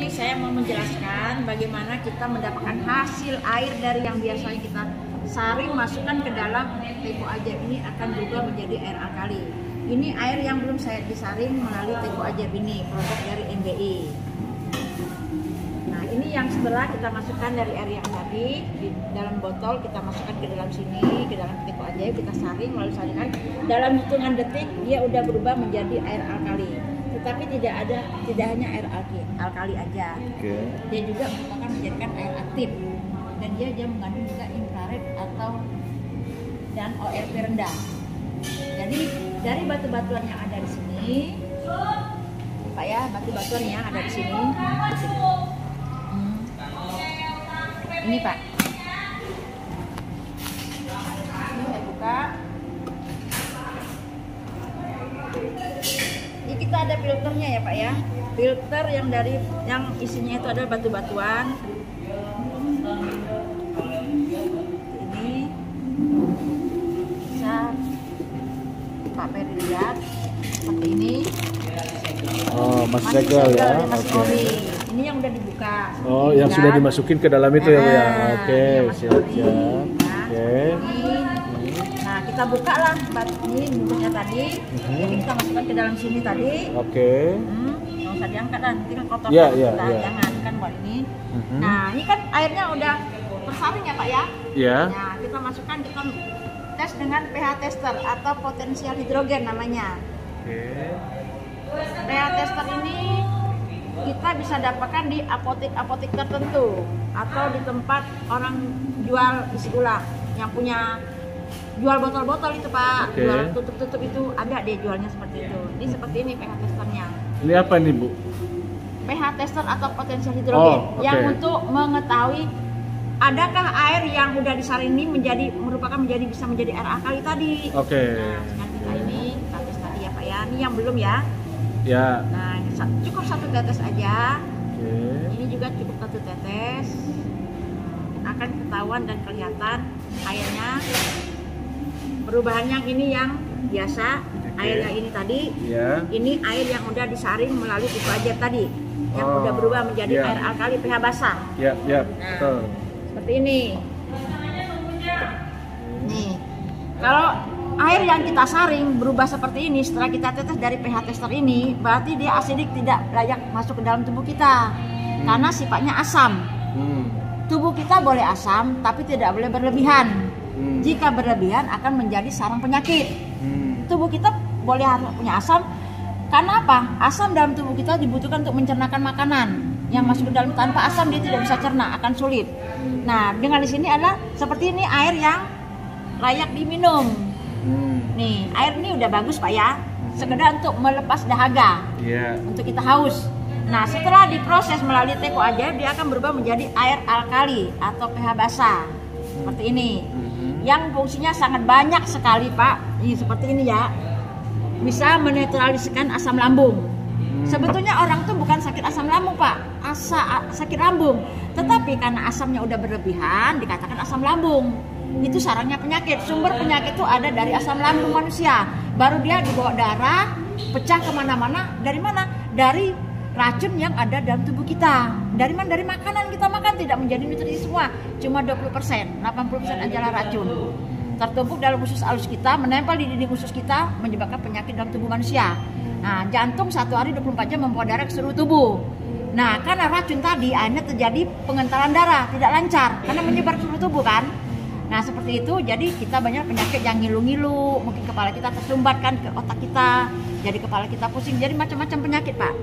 ini saya mau menjelaskan bagaimana kita mendapatkan hasil air dari yang biasanya kita saring masukkan ke dalam teko ajaib ini akan berubah menjadi air alkali. Ini air yang belum saya disaring melalui teko ajaib ini, produk dari MBI. Nah, ini yang setelah kita masukkan dari air yang tadi di dalam botol, kita masukkan ke dalam sini, ke dalam teko ajaib, kita saring melalui saringan. Dalam hitungan detik dia udah berubah menjadi air alkali. Tetapi tidak hanya air alkali aja. Dia juga merupakan menjadikan air aktif. Dan dia mengandung juga infrared dan ORP rendah. Jadi dari batu-batuan yang ada di sini, Pak ya, batu-batuan yang ada di sini. Ini Pak. Ini saya buka. Ini kita ada filternya ya Pak ya. Filter yang isinya itu ada batu-batuan. Ini bisa Pak Ferry lihat seperti ini. Oh, masih segel ya. Oke. Ini yang udah dibuka. Oh, yang sudah dimasukin ke dalam itu ya, Bu ya. Oke, siap. Oke. Nah, kita buka lah ini bungkusnya tadi. Jadi kita masukkan ke dalam sini tadi. Oke. Nggak usah diangkat kan, nanti kan kotor. Jangan kan buat ini. Nah, ini kan airnya udah tersaring ya Pak ya. Iya. Nah, kita masukkan, kita tes dengan pH tester atau potensial hidrogen namanya. pH tester ini kita bisa dapatkan di apotek tertentu atau di tempat orang jual isi ulang yang punya jual botol-botol itu Pak, jual tutup-tutup itu ada dia jualnya seperti itu. Ini seperti ini pH testernya. Ini apa nih Bu? pH tester atau potensial hidrogen yang untuk mengetahui adakah air yang udah disaring ini bisa menjadi air alkali tadi. Nah, sekarang kita tes tadi ya Pak ya. Ini yang belum ya. Ya. Nah, ini cukup 1 tetes aja. Ini juga cukup 1 tetes. Akan ketahuan dan kelihatan airnya. Perubahan yang ini yang biasa, air yang ini tadi. Ini air yang udah disaring melalui teko ajaib tadi. Yang udah berubah menjadi air alkali pH basah. Nah, seperti ini. Nih, kalau air yang kita saring berubah seperti ini setelah kita tetes dari pH tester ini, berarti dia asidik, tidak layak masuk ke dalam tubuh kita karena sifatnya asam. Tubuh kita boleh asam tapi tidak boleh berlebihan. Jika berlebihan akan menjadi sarang penyakit. Tubuh kita boleh punya asam karena apa? Asam dalam tubuh kita dibutuhkan untuk mencernakan makanan. Yang masuk ke dalam, tanpa asam dia tidak bisa cerna, akan sulit. Nah, dengan di sini adalah seperti ini air yang layak diminum. Nih, air ini udah bagus Pak ya. Sekedar untuk melepas dahaga. Untuk kita haus. Nah, setelah diproses melalui teko ajaib, dia akan berubah menjadi air alkali atau pH basah. Seperti ini. Yang fungsinya sangat banyak sekali Pak. Ini seperti ini ya. Bisa menetralisirkan asam lambung. Sebetulnya orang tuh bukan sakit asam lambung Pak, sakit lambung. Tetapi karena asamnya udah berlebihan dikatakan asam lambung. Itu sarangnya penyakit. Sumber penyakit itu ada dari asam lambung manusia. Baru dia dibawa darah, pecah kemana-mana. Dari mana? Dari racun yang ada dalam tubuh kita. Dari mana? Dari makanan kita makan tidak menjadi nutrisi semua. Cuma 20%, 80% adalah racun. Tertumpuk dalam usus halus kita, menempel di dinding usus kita, menyebabkan penyakit dalam tubuh manusia. Nah, jantung 1 hari 24 jam membawa darah ke seluruh tubuh. Nah, karena racun tadi akhirnya terjadi pengentalan darah, tidak lancar karena menyebar ke seluruh tubuh kan. Nah, seperti itu, jadi kita banyak penyakit yang ngilu-ngilu, mungkin kepala kita tersumbat kan ke otak kita, jadi kepala kita pusing, jadi macam-macam penyakit Pak.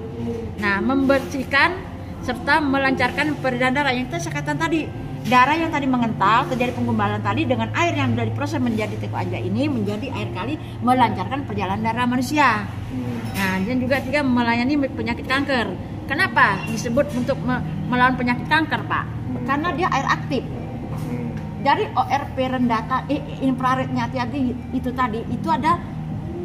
Nah, membersihkan serta melancarkan peredaran darah yang saya katakan tadi. Darah yang tadi mengental, terjadi penggumpalan tadi dengan air yang dari proses menjadi teko ajaib ini menjadi air kali, melancarkan perjalanan darah manusia. Nah, dan juga melayani penyakit kanker. Kenapa disebut untuk melawan penyakit kanker Pak? Karena dia air aktif. Dari ORP rendah, infrarednya hati-hati itu tadi, itu ada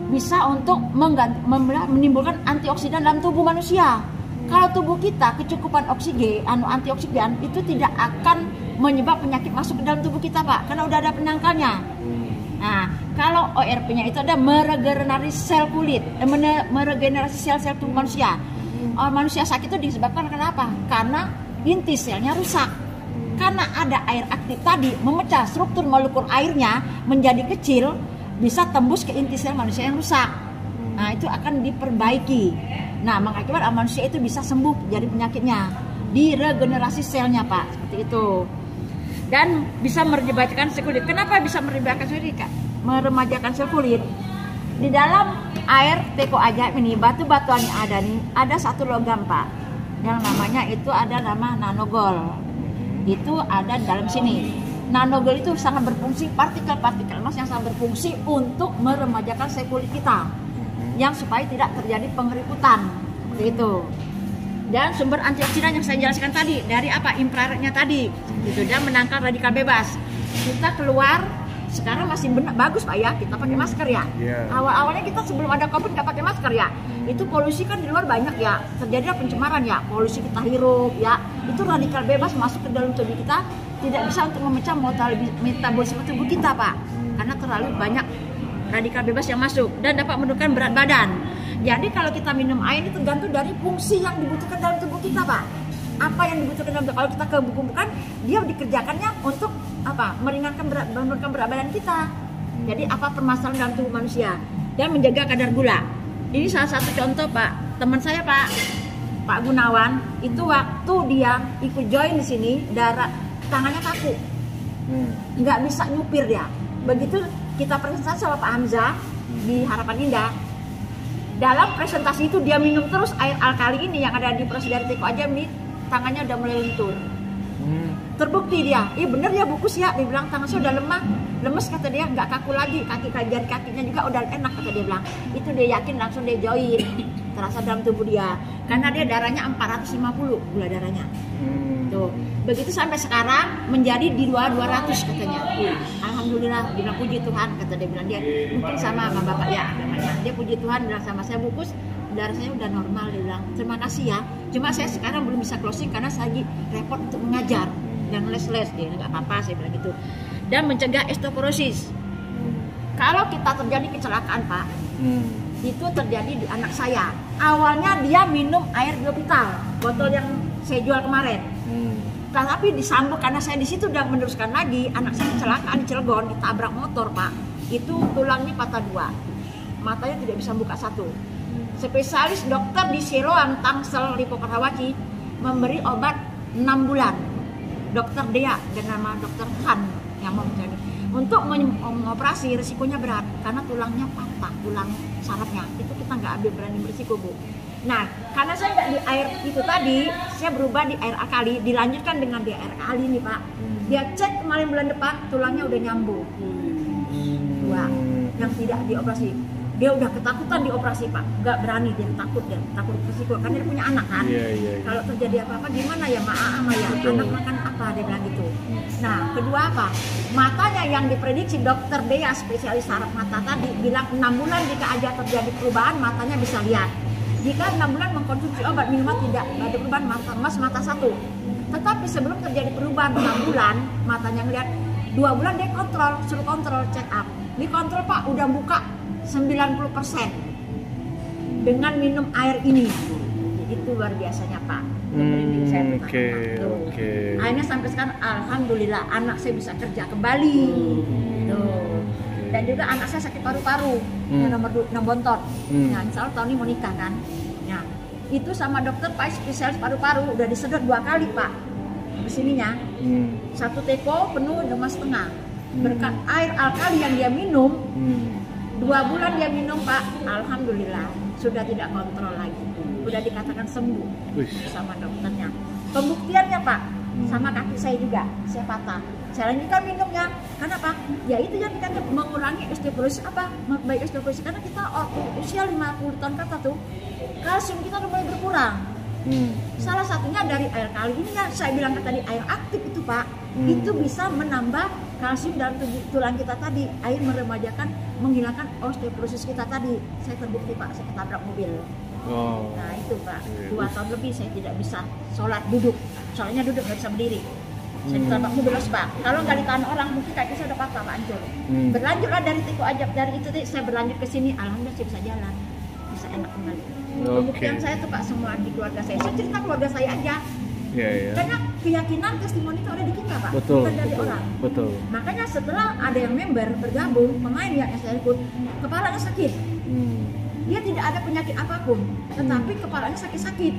bisa untuk menimbulkan antioksidan dalam tubuh manusia. Kalau tubuh kita kecukupan oksigen, antioksidan itu tidak akan menyebabkan penyakit masuk ke dalam tubuh kita Pak, karena udah ada penangkalnya. Nah, kalau ORP-nya itu ada meregenerasi sel kulit, meregenerasi sel-sel tubuh manusia. Manusia sakit itu disebabkan kenapa? Karena inti selnya rusak. Karena ada air aktif tadi memecah struktur molekul airnya menjadi kecil, bisa tembus ke inti sel manusia yang rusak. Nah, itu akan diperbaiki. Nah, mengakibatkan manusia itu bisa sembuh dari penyakitnya, diregenerasi selnya, Pak, seperti itu. Dan bisa meremajakan sel kulit. Kenapa bisa meremajakan sel kulit, Kak? Meremajakan sel kulit. Di dalam air teko ajaib ini, batu-batuan yang ada nih, ada satu logam, Pak, yang namanya itu ada nama nanogol. Itu ada di dalam sini. Nanogol itu sangat berfungsi, partikel-partikel emas yang sangat berfungsi untuk meremajakan sel kulit kita, yang supaya tidak terjadi pengeriputan seperti itu. Dan sumber antioksidan yang saya jelaskan tadi dari apa? Infrarednya tadi, gitu, dan menangkal radikal bebas. Kita keluar sekarang masih bagus, Pak, ya, kita pakai masker ya. Awal-awalnya kita sebelum ada COVID nggak pakai masker ya. Itu polusi kan di luar banyak ya, terjadilah pencemaran ya, polusi kita hirup ya. Itu radikal bebas masuk ke dalam tubuh kita, tidak bisa untuk memecah metabolisme tubuh kita, Pak, karena terlalu banyak radikal bebas yang masuk dan dapat menurunkan berat badan. Jadi kalau kita minum air itu tergantung dari fungsi yang dibutuhkan dalam tubuh kita, Pak. Apa yang dibutuhkan dalam tubuh? Kalau kita kebukukan, dia dikerjakannya untuk apa? Menurunkan berat badan kita. Jadi apa permasalahan dalam tubuh manusia? Dan menjaga kadar gula. Ini salah satu contoh, Pak. Teman saya, Pak Gunawan, itu waktu dia ikut join di sini, tangannya kaku, nggak bisa nyupir dia. Begitu kita presentasi sama Pak Hamzah di Harapan Indah, dalam presentasi itu dia minum terus air alkali ini yang ada di proses dari teko aja, tangannya udah mulai lentur. Terbukti dia, iya bener ya bukus ya, dia bilang tangan saya udah lemes kata dia, nggak kaku lagi, jari kakinya juga udah enak kata dia bilang. Itu dia yakin, langsung dia join, terasa dalam tubuh dia, karena dia darahnya 450 gula darahnya. Tuh, begitu sampai sekarang menjadi di 200 katanya. Alhamdulillah, dia bilang puji Tuhan kata dia bilang, dia mungkin sama bapak ya namanya, dia puji Tuhan bilang sama saya, bukus darah saya udah normal, dia bilang terima kasih ya, cuma saya sekarang belum bisa closing karena saya lagi repot untuk mengajar dan les dia, nggak apa-apa saya bilang gitu. Dan mencegah osteoporosis. Kalau kita terjadi kecelakaan, Pak, itu terjadi di anak saya. Awalnya dia minum air Biovital, botol yang saya jual kemarin. Tapi disambung karena saya di situ udah meneruskan lagi, anak saya kecelakaan di Cilegon, ditabrak motor, Pak. Itu tulangnya patah 2, matanya tidak bisa buka 1. Spesialis dokter di Siloam, Tangsel, Lipo Karawaci memberi obat 6 bulan. Dokter Dea dan nama Dokter Han yang mau menjadi untuk mengoperasi, risikonya berat karena tulangnya patah, tulang sarafnya. Itu kita nggak berani berisiko, Bu. Nah, karena saya nggak di air itu tadi, saya berubah di air alkali, dilanjutkan dengan di air alkali nih, Pak. Dia cek kemarin bulan depan, tulangnya udah nyambung. 2 yang tidak dioperasi. Dia udah ketakutan dioperasi, Pak, nggak berani, dia takut risiko karena dia punya anak kan. Kalau terjadi apa-apa gimana ya, sama ya, anak makan apa, dia bilang gitu. Nah, kedua apa, matanya yang diprediksi dokter Dea spesialis saraf mata tadi bilang 6 bulan jika aja terjadi perubahan matanya bisa lihat. Jika 6 bulan mengkonsumsi obat minimal tidak ada perubahan mata 1. Tetapi sebelum terjadi perubahan 6 bulan matanya ngeliat, 2 bulan dia suruh kontrol check up, dikontrol, Pak, udah buka 90% dengan minum air ini. Itu luar biasanya, Pak. Akhirnya sampai sekarang alhamdulillah anak saya bisa kerja kembali. Dan juga anak saya sakit paru-paru yang nomor bontot. Nah, insya Allah tahun ini mau nikah kan. Nah, itu sama dokter Pak spesialis paru-paru udah disedot 2 kali, Pak, kesininya. 1 teko penuh 2,5. Berkat air alkali yang dia minum, 2 bulan dia minum, Pak, alhamdulillah sudah tidak kontrol lagi, sudah dikatakan sembuh sama dokternya. Pembuktiannya, Pak, sama kaki saya juga, saya patah. Saya lanjutkan minumnya, karena apa? Ya itu yang dikatakan mengurangi osteoporosis. Apa? Baik osteoporosis karena kita usia 50 tahun kata tuh, kalsium kita udah mulai berkurang. Salah satunya dari air kali ini ya, saya bilang tadi air aktif itu, Pak, itu bisa menambah kalsium dalam tulang kita tadi. Air meremajakan, menghilangkan osteoporosis kita tadi. Saya terbukti, Pak, saya ketabrak mobil. Nah itu, Pak, 2 tahun lebih saya tidak bisa sholat duduk, soalnya duduk nggak bisa berdiri. Saya ditabrak mobil Pak. Kalau nggak ditahan orang mungkin kaki saya udah patah, Pak, hancur. Berlanjutlah dari teko ajab, dari itu saya berlanjut ke sini, alhamdulillah saya bisa jalan, bisa enak kembali. Pembuktian saya tuh Pak semua di keluarga saya cerita keluarga saya aja. Karena keyakinan testimoni itu ada di kita Pak, betul, bukan dari orang. Betul. Makanya setelah ada yang member bergabung, pemain yang saya ikut, kepalanya sakit. Dia tidak ada penyakit apapun, tetapi kepalanya sakit-sakit.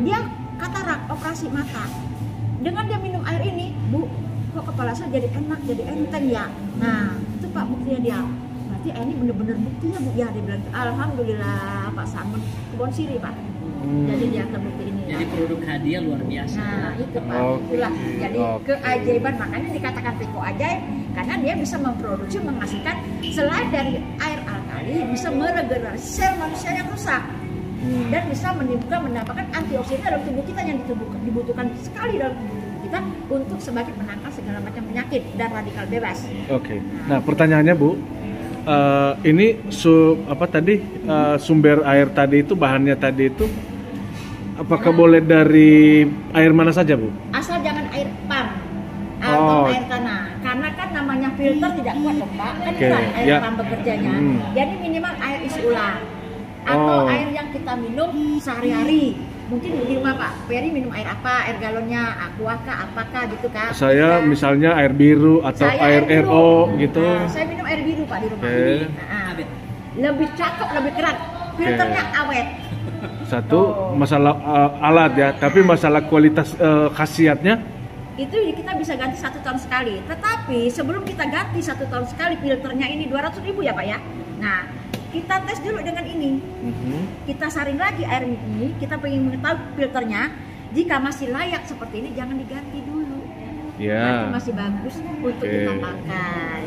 Dia katarak, operasi mata. Dengan dia minum air ini, Bu, kok kepala saya jadi enak, jadi enteng ya. Nah, itu Pak buktinya dia. Berarti ini benar-benar buktinya Bu. Ya, dia bilang, alhamdulillah Pak Samun kebon siri Pak. Jadi dia terbukti ini. Jadi produk hadiah luar biasa. Nah, itu Pak. Itulah. Jadi keajaiban, makanya dikatakan Piko ajaib karena dia bisa memproduksi, menghasilkan selain dari air alkali bisa meregenerasi sel manusia yang rusak. Dan bisa mendapatkan antioksidan dalam tubuh kita yang dibutuhkan sekali dalam tubuh kita untuk sebagai penangkal segala macam penyakit dan radikal bebas. Oke. Nah, pertanyaannya Bu, ini sumber air tadi itu, bahannya tadi itu apakah boleh dari air mana saja Bu? Asal jangan air pam atau air tanah, karena kan namanya filter tidak kuat dong Pak, kan bukan air pam bekerjanya. Jadi minimal air isi ulang atau air yang kita minum sehari-hari. Mungkin di rumah Pak Peri minum air apa, air galonnya, aqua kah, apakah gitu Kak? Saya misalnya air biru atau air RO gitu. Saya minum air biru Pak di rumah. Lebih cakep, lebih keren, filternya awet. Satu masalah alat ya, tapi masalah kualitas khasiatnya itu kita bisa ganti 1 tahun sekali. Tetapi sebelum kita ganti 1 tahun sekali, filternya ini 200.000 ya Pak ya. Nah, kita tes dulu dengan ini. Kita saring lagi air ini, kita pengen mengetahui filternya. Jika masih layak seperti ini, jangan diganti dulu. Nanti masih bagus untuk kita pakai.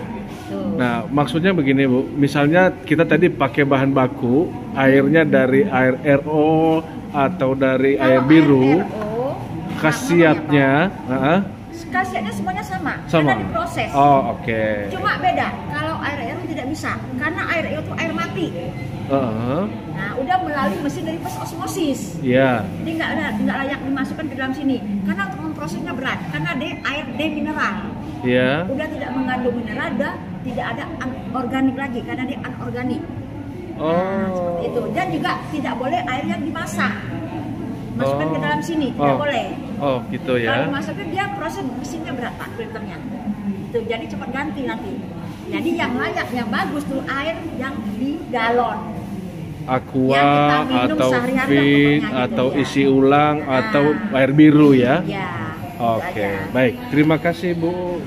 Tuh. Nah, maksudnya begini Bu, misalnya kita tadi pakai bahan baku, airnya dari air RO atau dari air biru, khasiatnya, khasiatnya semuanya sama, karena diproses. Cuma beda, kalau air RO tidak bisa, karena air RO itu air mati. Nah, udah melalui mesin dari osmosis. Jadi nggak layak dimasukkan ke dalam sini, karena untuk memprosesnya berat, karena air demineral. Udah tidak mengandung mineral, tidak ada organik lagi, karena dia anorganik. Seperti itu. Dan juga tidak boleh air yang dimasak masukkan ke dalam sini, tidak boleh. Gitu ya. Kalau dimasukin dia proses mesinnya berat Pak, filternya. Itu jadi cepat ganti nanti. Jadi yang layak, yang bagus tuh air yang di galon. Aqua atau Fit atau isi ulang atau air biru ya. Oke, baik. Terima kasih Bu.